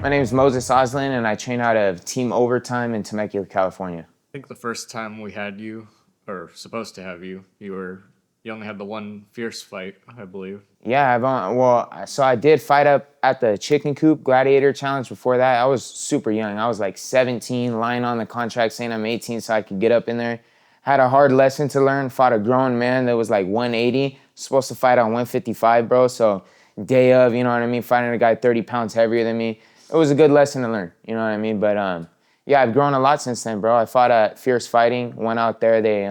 My name is Moises Oslin, and I train out of Team Overtime in Temecula, California. I think the first time we had you, or supposed to have you, you only had the one fierce fight, I believe. Yeah, so I did fight up at the Chicken Coop Gladiator Challenge. Before that, I was super young. I was like 17, lying on the contract saying I'm 18 so I could get up in there. Had a hard lesson to learn, fought a grown man that was like 180, supposed to fight on 155, bro. So day of, you know what I mean, fighting a guy 30 pounds heavier than me. It was a good lesson to learn, you know what I mean? But yeah, I've grown a lot since then, bro. I fought at Fierce Fighting, went out there, they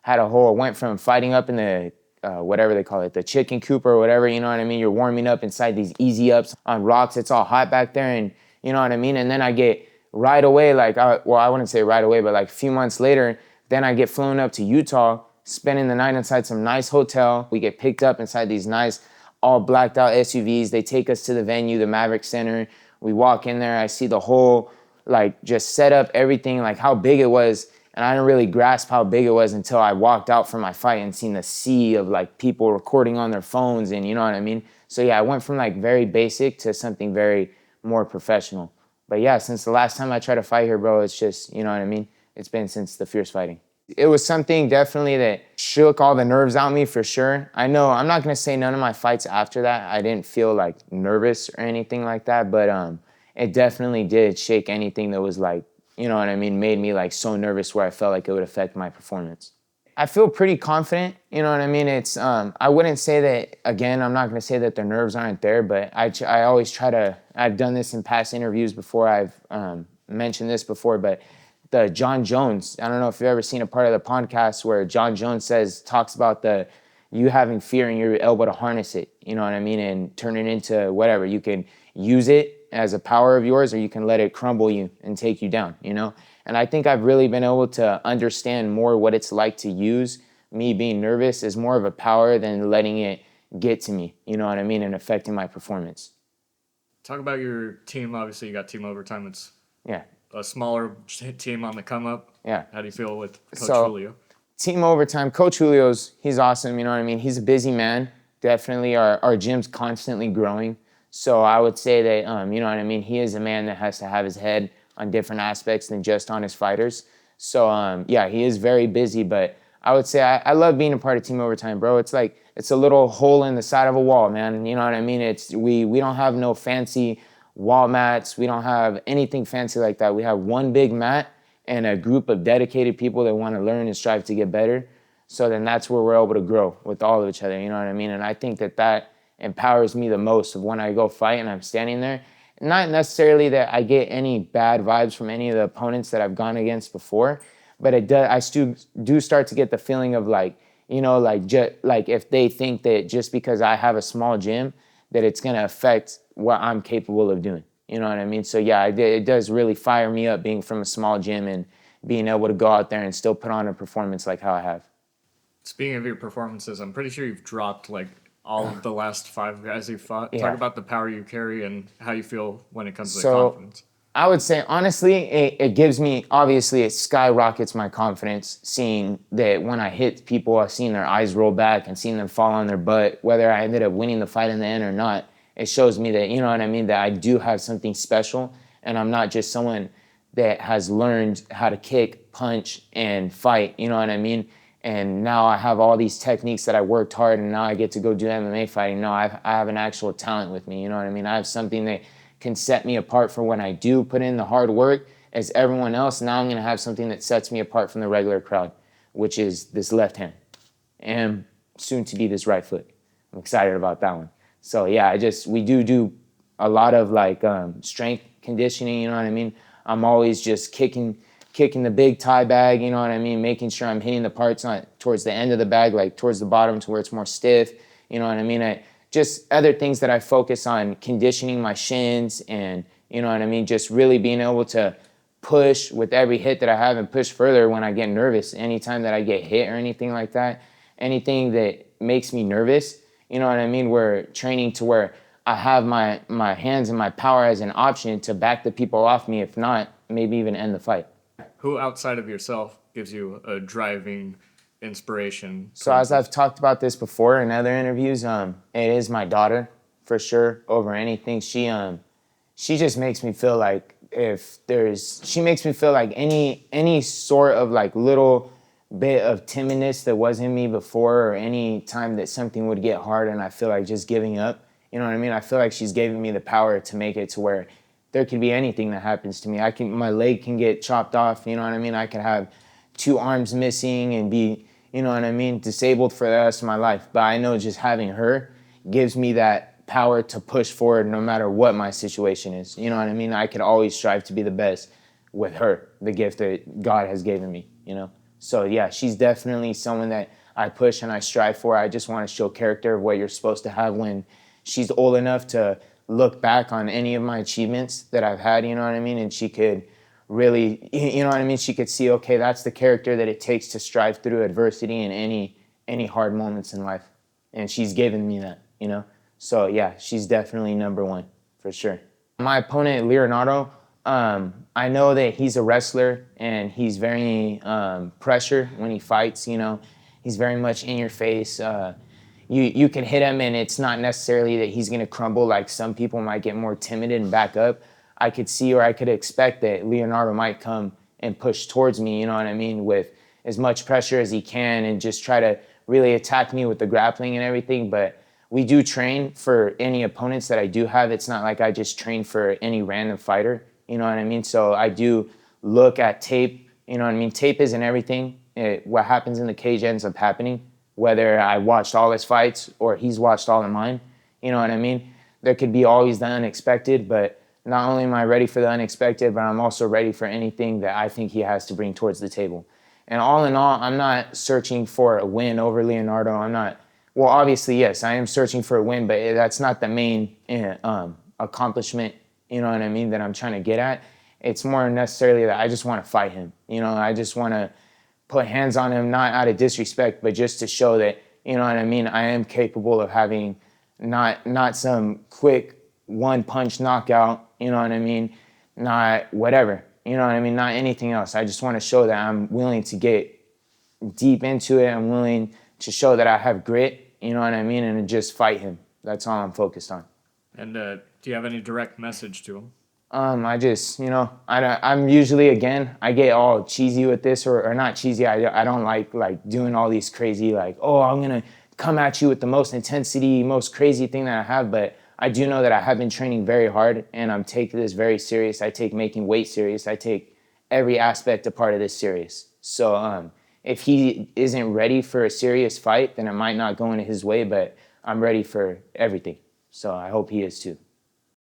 went from fighting up in the whatever they call it, the chicken coop or whatever, you know what I mean? You're warming up inside these easy ups on rocks. It's all hot back there, and you know what I mean? And then I get right away, I wouldn't say right away, but like a few months later, then I get flown up to Utah, spending the night inside some nice hotel. We get picked up inside these nice, all blacked out SUVs. They take us to the venue, the Maverick Center. We walk in there, I see the whole, just set up, everything, like how big it was. And I didn't really grasp how big it was until I walked out from my fight and seen the sea of like people recording on their phones, and you know what I mean? So yeah, I went from like very basic to something very more professional. But yeah, since the last time I tried to fight here, bro, it's just, you know what I mean? It's been since the Fierce Fighting. It was something definitely that shook all the nerves out of me for sure. I know I'm not gonna say none of my fights after that, I didn't feel like nervous or anything like that, but it definitely did shake anything that was like, you know what I mean, made me like so nervous where I felt like it would affect my performance. I feel pretty confident, you know what I mean? It's, I wouldn't say that, again, I'm not gonna say that the nerves aren't there, but I always try to, I've done this in past interviews before, I've mentioned this before, but the John Jones, I don't know if you've ever seen a part of the podcast where John Jones talks about you having fear and you're able to harness it, you know what I mean, and turn it into whatever. You can use it as a power of yours, or you can let it crumble you and take you down, you know? And I think I've really been able to understand more what it's like to use me being nervous as more of a power than letting it get to me, you know what I mean, and affecting my performance. Talk about your team. Obviously, you got Team Overtime. It's Yeah, a smaller team on the come up. yeah. How do you feel with Coach So Julio? Team Overtime, Coach he's awesome, you know what I mean? He's a busy man. Definitely our gym's constantly growing. So I would say that, you know what I mean? He is a man that has to have his head on different aspects than just on his fighters. So yeah, he is very busy, but I would say I love being a part of Team Overtime, bro. It's like, it's a little hole in the side of a wall, man. You know what I mean? We don't have no fancy wall mats. We don't have anything fancy like that. We have one big mat and a group of dedicated people that want to learn and strive to get better. So then that's where we're able to grow with all of each other, you know what I mean? And I think that empowers me the most of when I go fight and I'm standing there. Not necessarily that I get any bad vibes from any of the opponents that I've gone against before, but I still do start to get the feeling of like, you know, like if they think that just because I have a small gym, that it's gonna affect what I'm capable of doing. You know what I mean? So yeah, it does really fire me up being from a small gym and being able to go out there and still put on a performance like how I have. Speaking of your performances, I'm pretty sure you've dropped like all of the last 5 guys you fought. Talk Yeah. about the power you carry and how you feel when it comes to So confidence. I would say, honestly, it gives me, obviously, it skyrockets my confidence seeing that when I hit people, I've seen their eyes roll back and seeing them fall on their butt, whether I ended up winning the fight in the end or not. It shows me that, you know what I mean, that I do have something special and I'm not just someone that has learned how to kick, punch, and fight, you know what I mean? And now I have all these techniques that I worked hard and now I get to go do MMA fighting. No, I have an actual talent with me, you know what I mean? I have something that can set me apart for when I do put in the hard work as everyone else. Now I'm gonna have something that sets me apart from the regular crowd, which is this left hand and soon to be this right foot. I'm excited about that one. So yeah, we do a lot of strength conditioning, you know what I mean? I'm always just kicking the big tie bag, you know what I mean? Making sure I'm hitting the parts towards the end of the bag, like towards the bottom to where it's more stiff, you know what I mean? Just other things that I focus on, conditioning my shins and, you know what I mean? Just really being able to push with every hit that I have and push further when I get nervous. Anytime that I get hit or anything like that, anything that makes me nervous, you know what I mean? We're training to where I have my hands and my power as an option to back the people off me. If not, maybe even end the fight. Who outside of yourself gives you a driving inspiration? So as I've talked about this before in other interviews, it is my daughter for sure over anything. she just makes me feel like she makes me feel like any sort of like little bit of timidness that was in me before, or any time that something would get hard and I feel like just giving up, you know what I mean? I feel like she's giving me the power to make it to where there could be anything that happens to me. My leg can get chopped off, you know what I mean? I could have 2 arms missing and be, you know what I mean, disabled for the rest of my life. But I know just having her gives me that power to push forward no matter what my situation is. You know what I mean? I could always strive to be the best with her, the gift that God has given me, you know? So yeah, she's definitely someone that I push and I strive for. I just want to show character of what you're supposed to have when she's old enough to look back on any of my achievements that I've had, you know what I mean? And she could really, you know what I mean? She could see, okay, that's the character that it takes to strive through adversity and any hard moments in life. And she's given me that, you know? So yeah, she's definitely number one for sure. My opponent, Leonardo, I know that he's a wrestler and he's very pressure when he fights, you know. He's very much in your face. You can hit him and it's not necessarily that he's gonna crumble, like some people might get more timid and back up. I could see, or I could expect that Leonardo might come and push towards me, you know what I mean, with as much pressure as he can and just try to really attack me with the grappling and everything. But we do train for any opponents that I do have. It's not like I just train for any random fighter, you know what I mean? So I do look at tape, you know what I mean? Tape isn't everything. What happens in the cage ends up happening, whether I watched all his fights or he's watched all of mine, you know what I mean? There could be always the unexpected, but not only am I ready for the unexpected, but I'm also ready for anything that I think he has to bring towards the table. And all in all, I'm not searching for a win over Leonardo. I'm not, well, obviously, yes, I am searching for a win, but that's not the main accomplishment, you know what I mean, that I'm trying to get at. It's more necessarily that I just want to fight him. You know, I just want to put hands on him, not out of disrespect, but just to show that, you know what I mean, I am capable of having not some quick one-punch knockout, you know what I mean, not whatever, you know what I mean, not anything else. I just want to show that I'm willing to get deep into it. I'm willing to show that I have grit, you know what I mean, and just fight him. That's all I'm focused on. And do you have any direct message to him? I just, you know, I'm usually, again, I get all cheesy with this, or not cheesy. I don't like doing all these crazy, like, oh, I'm going to come at you with the most intensity, most crazy thing that I have. But I do know that I have been training very hard and I'm taking this very serious. I take making weight serious. I take every aspect a part of this serious. So if he isn't ready for a serious fight, then it might not go into his way, but I'm ready for everything. So I hope he is too.